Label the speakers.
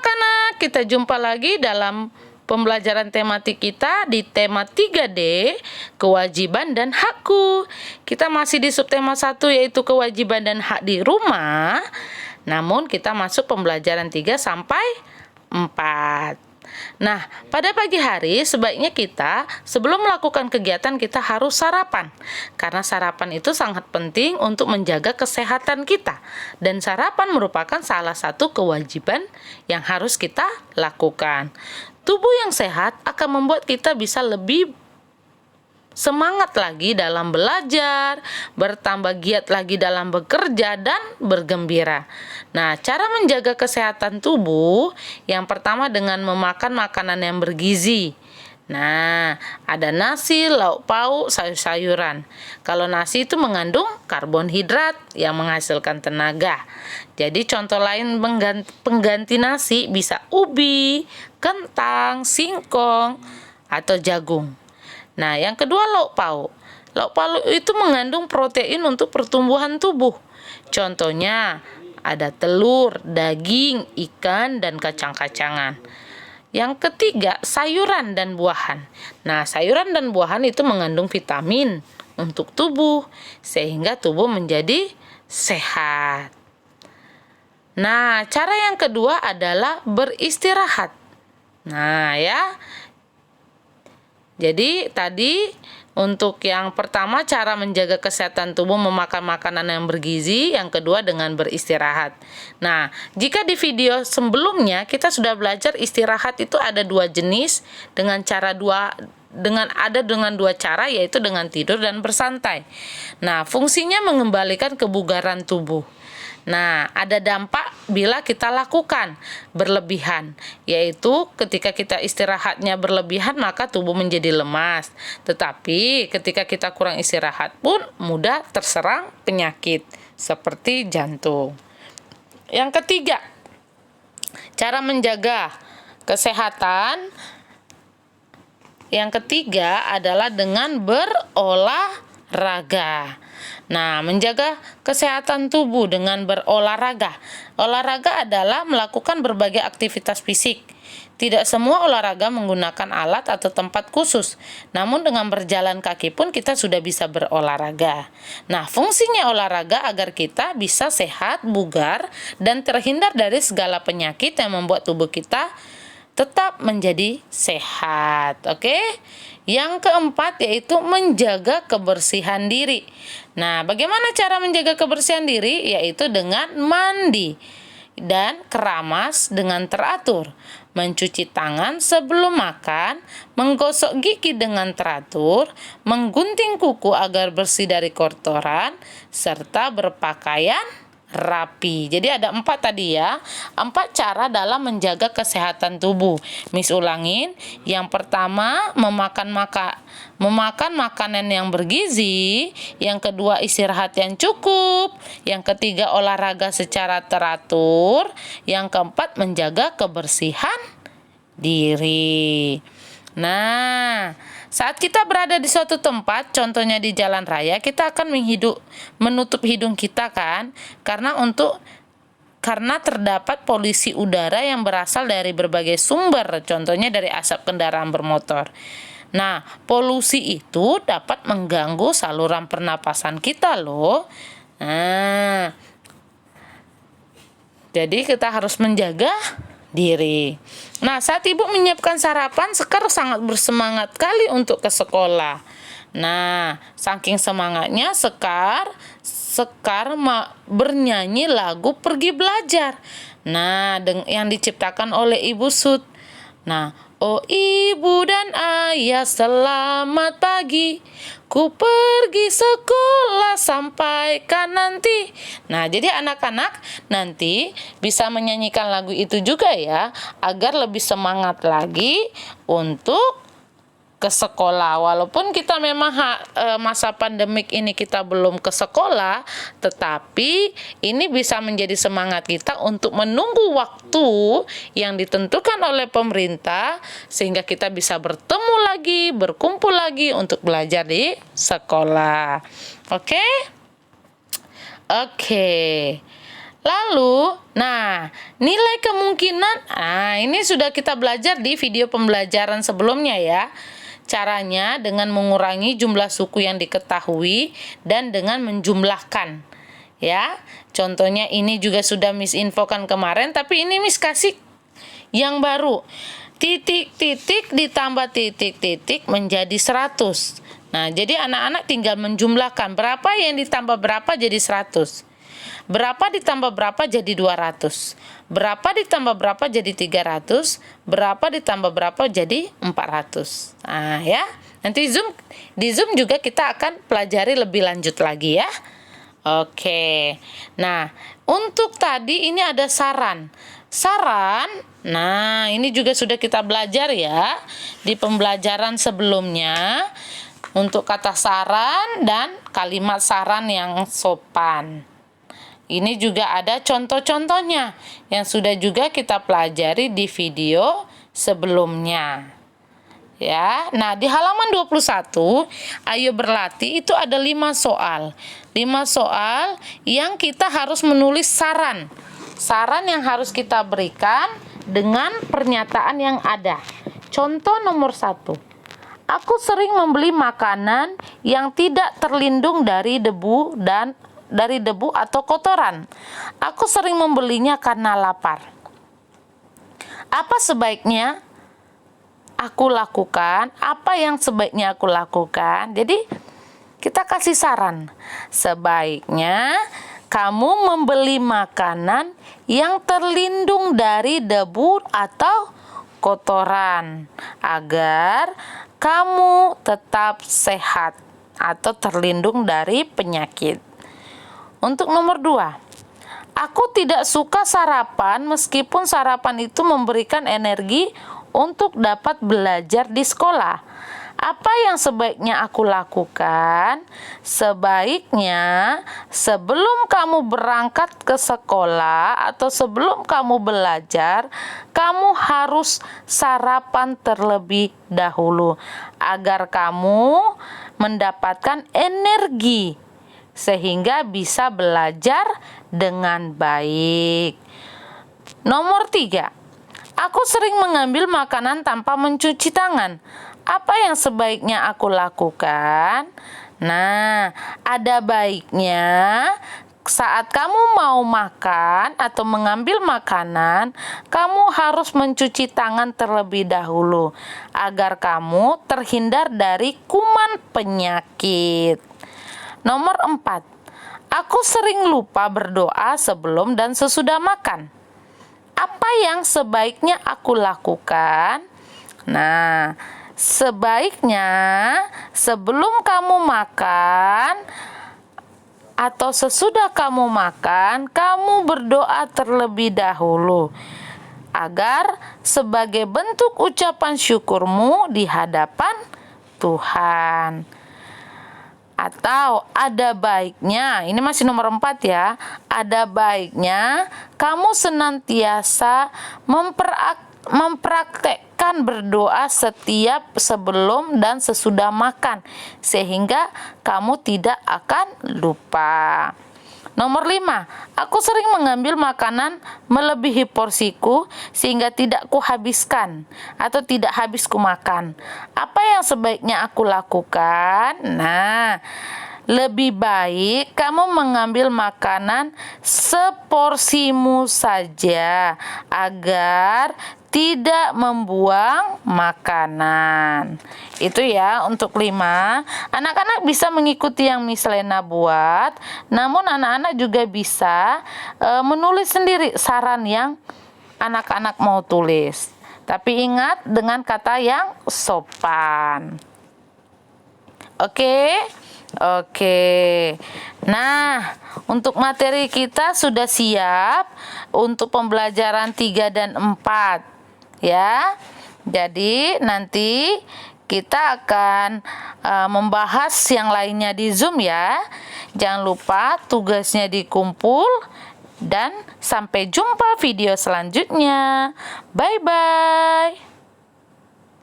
Speaker 1: anak-anak, kita jumpa lagi dalam pembelajaran tematik kita di tema 3D, kewajiban dan hakku. Kita masih di subtema 1 yaitu kewajiban dan hak di rumah. Namun kita masuk pembelajaran 3 sampai 4. Nah, pada pagi hari sebaiknya kita sebelum melakukan kegiatan kita harus sarapan. Karena sarapan itu sangat penting untuk menjaga kesehatan kita. Dan sarapan merupakan salah satu kewajiban yang harus kita lakukan. Tubuh yang sehat akan membuat kita bisa lebih semangat lagi dalam belajar, bertambah giat lagi dalam bekerja, dan bergembira. Nah, cara menjaga kesehatan tubuh, yang pertama dengan memakan makanan yang bergizi. Nah, ada nasi, lauk pauk, sayur-sayuran. Kalau nasi itu mengandung karbohidrat yang menghasilkan tenaga. Jadi contoh lain pengganti nasi bisa ubi, kentang, singkong, atau jagung. Nah, yang kedua lauk pauk. Lauk pauk itu mengandung protein untuk pertumbuhan tubuh. Contohnya ada telur, daging, ikan, dan kacang-kacangan. Yang ketiga, sayuran dan buahan. Nah, sayuran dan buahan itu mengandung vitamin untuk tubuh, sehingga tubuh menjadi sehat. Nah, cara yang kedua adalah beristirahat. Nah, ya. Jadi tadi untuk yang pertama cara menjaga kesehatan tubuh memakan makanan yang bergizi, yang kedua dengan beristirahat. Nah, jika di video sebelumnya kita sudah belajar istirahat itu ada dua jenis dengan dua cara yaitu dengan tidur dan bersantai. Nah, fungsinya mengembalikan kebugaran tubuh. Nah, ada dampak bila kita lakukan berlebihan, yaitu ketika kita istirahatnya berlebihan maka tubuh menjadi lemas. Tetapi ketika kita kurang istirahat pun mudah terserang penyakit seperti jantung. Yang ketiga, cara menjaga kesehatan. Yang ketiga adalah dengan berolahraga. Nah, menjaga kesehatan tubuh dengan berolahraga. Olahraga adalah melakukan berbagai aktivitas fisik. Tidak semua olahraga menggunakan alat atau tempat khusus. Namun dengan berjalan kaki pun kita sudah bisa berolahraga. Nah, fungsinya olahraga agar kita bisa sehat, bugar, dan terhindar dari segala penyakit yang membuat tubuh kita tetap menjadi sehat. Oke? Yang keempat yaitu menjaga kebersihan diri. Nah, bagaimana cara menjaga kebersihan diri? Yaitu dengan mandi dan keramas dengan teratur, mencuci tangan sebelum makan, menggosok gigi dengan teratur, menggunting kuku agar bersih dari kotoran, serta berpakaian rapi. Jadi ada 4 tadi ya. 4 cara dalam menjaga kesehatan tubuh. Miss ulangin. Yang pertama, memakan makanan yang bergizi. Yang kedua, istirahat yang cukup. Yang ketiga, olahraga secara teratur. Yang keempat, menjaga kebersihan diri. Nah, saat kita berada di suatu tempat, contohnya di jalan raya, kita akan menutup hidung kita kan, karena terdapat polusi udara yang berasal dari berbagai sumber, contohnya dari asap kendaraan bermotor. Nah, polusi itu dapat mengganggu saluran pernapasan kita loh. Nah, jadi kita harus menjaga diri. Nah, saat ibu menyiapkan sarapan, Sekar sangat bersemangat kali untuk ke sekolah. Nah, saking semangatnya Sekar bernyanyi lagu Pergi Belajar. Nah, yang diciptakan oleh Ibu Sud. Nah, oh ibu dan ayah selamat pagi, ku pergi sekolah sampaikan nanti. Nah, jadi anak-anak nanti bisa menyanyikan lagu itu juga ya, agar lebih semangat lagi untuk ke sekolah. Walaupun kita memang masa pandemik ini kita belum ke sekolah, tetapi ini bisa menjadi semangat kita untuk menunggu waktu yang ditentukan oleh pemerintah sehingga kita bisa bertemu lagi, berkumpul lagi untuk belajar di sekolah. Oke? Lalu, nah, nilai kemungkinan, ini sudah kita belajar di video pembelajaran sebelumnya ya. Caranya dengan mengurangi jumlah suku yang diketahui dan dengan menjumlahkan. Ya, contohnya ini juga sudah Miss infokan kemarin, tapi ini Miss kasih yang baru. Titik-titik ditambah titik-titik menjadi 100. Nah, jadi anak-anak tinggal menjumlahkan berapa yang ditambah berapa jadi 100. Berapa ditambah berapa jadi 200. Berapa ditambah berapa jadi 300. Berapa ditambah berapa jadi 400. Nah ya, nanti di Zoom juga kita akan pelajari lebih lanjut lagi ya. Oke, nah untuk tadi ini ada saran. Nah ini juga sudah kita belajar ya di pembelajaran sebelumnya. Untuk kata saran dan kalimat saran yang sopan. Ini juga ada contoh-contohnya yang sudah juga kita pelajari di video sebelumnya. Ya, nah di halaman 21, ayo berlatih itu ada 5 soal. 5 soal yang kita harus menulis saran. Saran yang harus kita berikan dengan pernyataan yang ada. Contoh nomor 1. Aku sering membeli makanan yang tidak terlindung dari debu atau kotoran. Aku sering membelinya karena lapar. Apa sebaiknya aku lakukan? Apa yang sebaiknya aku lakukan? Jadi kita kasih saran. Sebaiknya kamu membeli makanan yang terlindung dari debu atau kotoran agar kamu tetap sehat atau terlindung dari penyakit. Untuk nomor 2, aku tidak suka sarapan meskipun sarapan itu memberikan energi untuk dapat belajar di sekolah. Apa yang sebaiknya aku lakukan? Sebaiknya sebelum kamu berangkat ke sekolah atau sebelum kamu belajar, kamu harus sarapan terlebih dahulu agar kamu mendapatkan energi sehingga bisa belajar dengan baik. Nomor 3, aku sering mengambil makanan tanpa mencuci tangan. Apa yang sebaiknya aku lakukan? Nah, ada baiknya saat kamu mau makan atau mengambil makanan, kamu harus mencuci tangan terlebih dahulu agar kamu terhindar dari kuman penyakit. Nomor 4, aku sering lupa berdoa sebelum dan sesudah makan. Apa yang sebaiknya aku lakukan? Nah, sebaiknya sebelum kamu makan atau sesudah kamu makan, kamu berdoa terlebih dahulu agar sebagai bentuk ucapan syukurmu di hadapan Tuhan. Atau ada baiknya, ini masih nomor 4 ya, ada baiknya kamu senantiasa mempraktekkan berdoa setiap sebelum dan sesudah makan, sehingga kamu tidak akan lupa. Nomor 5, aku sering mengambil makanan melebihi porsiku sehingga tidak kuhabiskan atau tidak habis kumakan. Apa yang sebaiknya aku lakukan? Nah, lebih baik kamu mengambil makanan seporsimu saja agar tidak membuang makanan. Itu ya untuk 5. Anak-anak bisa mengikuti yang Miss Lena buat, namun anak-anak juga bisa menulis sendiri saran yang anak-anak mau tulis. Tapi ingat dengan kata yang sopan. Oke. Nah, untuk materi kita sudah siap untuk pembelajaran 3 dan 4. Ya. Jadi nanti kita akan membahas yang lainnya di Zoom ya. Jangan lupa tugasnya dikumpul dan sampai jumpa video selanjutnya. Bye bye.